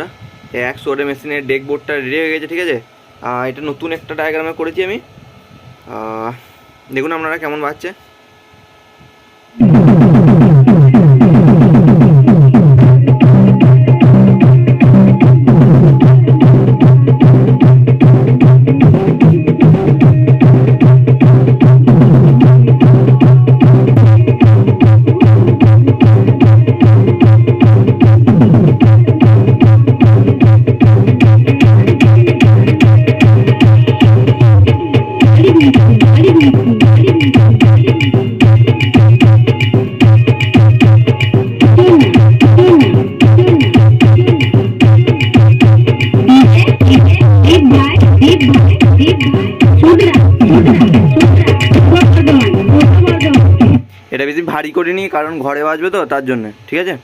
বন্ধুরা, 100 মেশিনের ডেক বোর্ডটা রেডি হয়ে গেছে, ঠিক আছে। এটা নতুন একটা ডায়াগ্রামে করেছি আমি। দেখুন আপনারা কেমন বাজছে। এটা বেশি ভারী করিনি, কারণ ঘরে বাজবে তো, তার জন্য, ঠিক আছে।